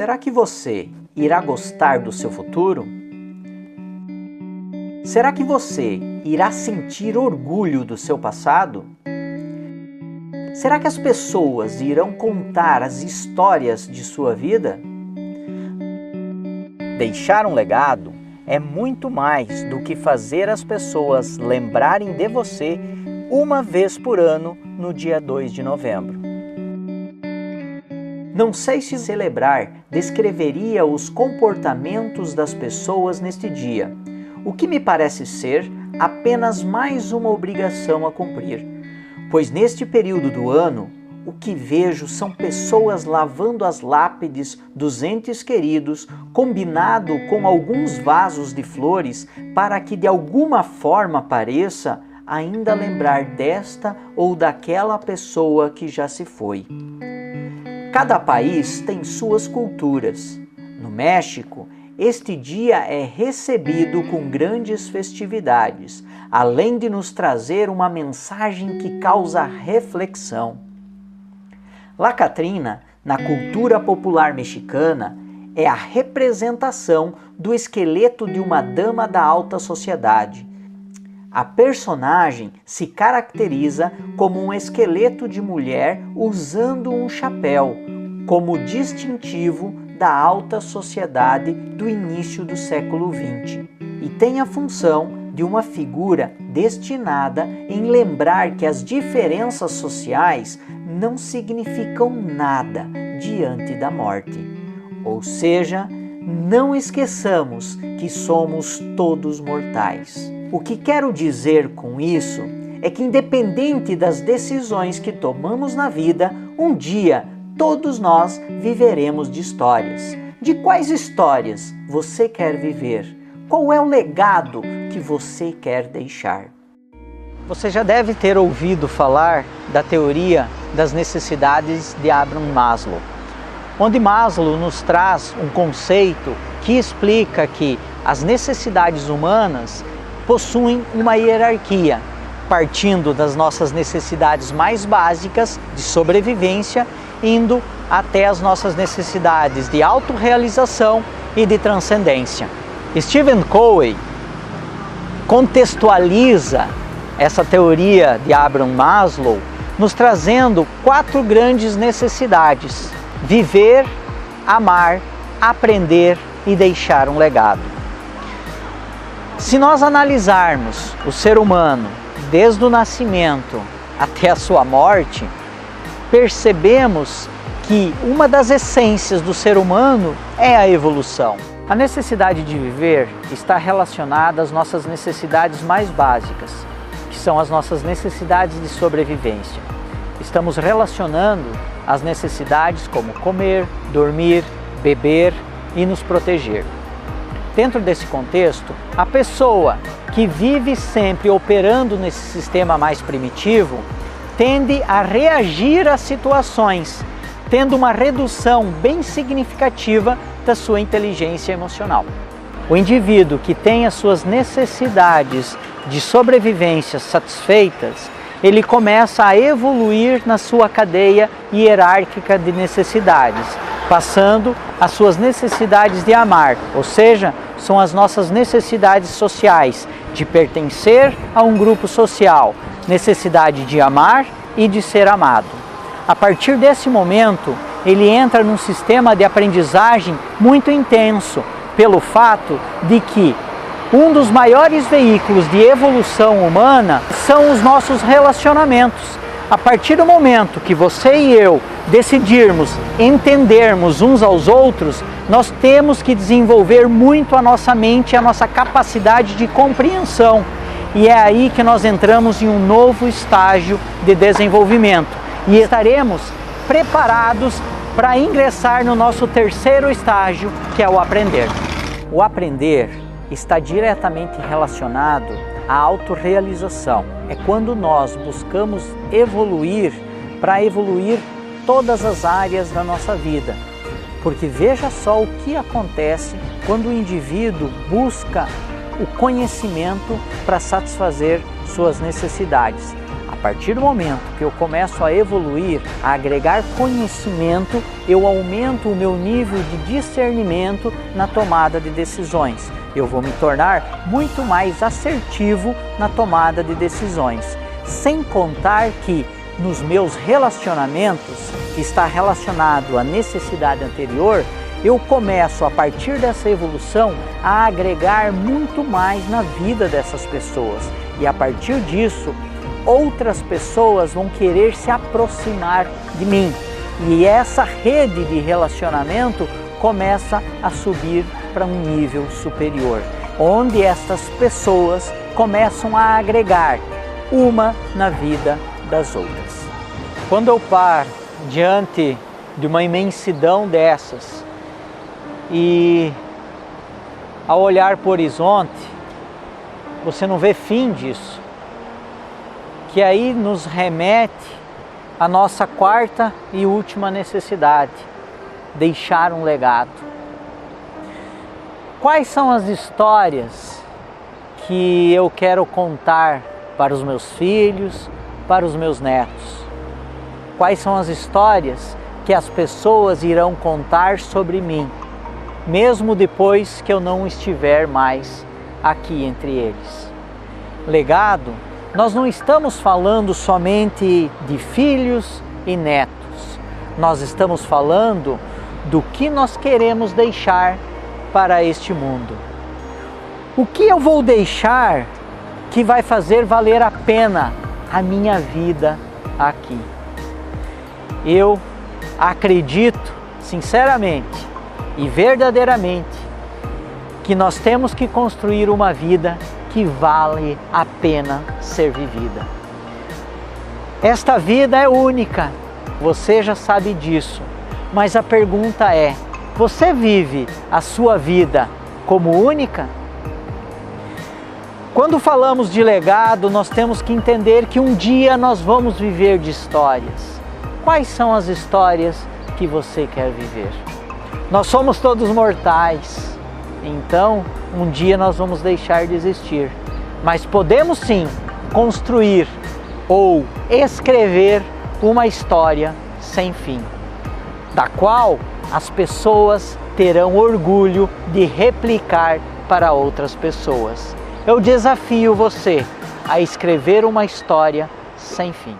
Será que você irá gostar do seu futuro? Será que você irá sentir orgulho do seu passado? Será que as pessoas irão contar as histórias de sua vida? Deixar um legado é muito mais do que fazer as pessoas lembrarem de você uma vez por ano no dia 2 de novembro. Não sei se celebrar descreveria os comportamentos das pessoas neste dia, o que me parece ser apenas mais uma obrigação a cumprir, pois neste período do ano, o que vejo são pessoas lavando as lápides dos entes queridos, combinado com alguns vasos de flores para que de alguma forma pareça ainda lembrar desta ou daquela pessoa que já se foi. Cada país tem suas culturas. No México, este dia é recebido com grandes festividades, além de nos trazer uma mensagem que causa reflexão. La Catrina, na cultura popular mexicana, é a representação do esqueleto de uma dama da alta sociedade. A personagem se caracteriza como um esqueleto de mulher usando um chapéu, como distintivo da alta sociedade do início do século XX, e tem a função de uma figura destinada em lembrar que as diferenças sociais não significam nada diante da morte. Ou seja, não esqueçamos que somos todos mortais. O que quero dizer com isso é que, independente das decisões que tomamos na vida, um dia todos nós viveremos de histórias. De quais histórias você quer viver? Qual é o legado que você quer deixar? Você já deve ter ouvido falar da teoria das necessidades de Abraham Maslow, onde Maslow nos traz um conceito que explica que as necessidades humanas possuem uma hierarquia, partindo das nossas necessidades mais básicas de sobrevivência, indo até as nossas necessidades de autorrealização e de transcendência. Stephen Covey contextualiza essa teoria de Abraham Maslow nos trazendo 4 grandes necessidades: viver, amar, aprender e deixar um legado. Se nós analisarmos o ser humano desde o nascimento até a sua morte, percebemos que uma das essências do ser humano é a evolução. A necessidade de viver está relacionada às nossas necessidades mais básicas, que são as nossas necessidades de sobrevivência. Estamos relacionando as necessidades como comer, dormir, beber e nos proteger. Dentro desse contexto, a pessoa que vive sempre operando nesse sistema mais primitivo tende a reagir às situações, tendo uma redução bem significativa da sua inteligência emocional. O indivíduo que tem as suas necessidades de sobrevivência satisfeitas, ele começa a evoluir na sua cadeia hierárquica de necessidades, passando as suas necessidades de amar, ou seja, são as nossas necessidades sociais, de pertencer a um grupo social, necessidade de amar e de ser amado. A partir desse momento, ele entra num sistema de aprendizagem muito intenso, pelo fato de que um dos maiores veículos de evolução humana são os nossos relacionamentos. A partir do momento que você e eu decidirmos entendermos uns aos outros, nós temos que desenvolver muito a nossa mente, a nossa capacidade de compreensão. E é aí que nós entramos em um novo estágio de desenvolvimento. E estaremos preparados para ingressar no nosso 3º estágio, que é o aprender. O aprender está diretamente relacionado à autorrealização. É quando nós buscamos evoluir para evoluir todas as áreas da nossa vida. Porque veja só o que acontece quando o indivíduo busca o conhecimento para satisfazer suas necessidades. A partir do momento que eu começo a evoluir, a agregar conhecimento, eu aumento o meu nível de discernimento na tomada de decisões. Eu vou me tornar muito mais assertivo na tomada de decisões. Sem contar que nos meus relacionamentos, que está relacionado à necessidade anterior, eu começo, a partir dessa evolução, a agregar muito mais na vida dessas pessoas. E a partir disso, outras pessoas vão querer se aproximar de mim. E essa rede de relacionamento começa a subir para um nível superior, onde estas pessoas começam a agregar uma na vida das outras. Quando eu paro diante de uma imensidão dessas e ao olhar para o horizonte, você não vê fim disso, que aí nos remete à nossa quarta e última necessidade, deixar um legado. Quais são as histórias que eu quero contar para os meus filhos, para os meus netos? Quais são as histórias que as pessoas irão contar sobre mim, mesmo depois que eu não estiver mais aqui entre eles? Legado, nós não estamos falando somente de filhos e netos. Nós estamos falando do que nós queremos deixar para este mundo. O que eu vou deixar que vai fazer valer a pena a minha vida aqui? Eu acredito sinceramente e verdadeiramente que nós temos que construir uma vida que vale a pena ser vivida. Esta vida é única, você já sabe disso, mas a pergunta é: você vive a sua vida como única? Quando falamos de legado, nós temos que entender que um dia nós vamos viver de histórias. Quais são as histórias que você quer viver? Nós somos todos mortais, então um dia nós vamos deixar de existir. Mas podemos sim construir ou escrever uma história sem fim, da qual as pessoas terão orgulho de replicar para outras pessoas. Eu desafio você a escrever uma história sem fim.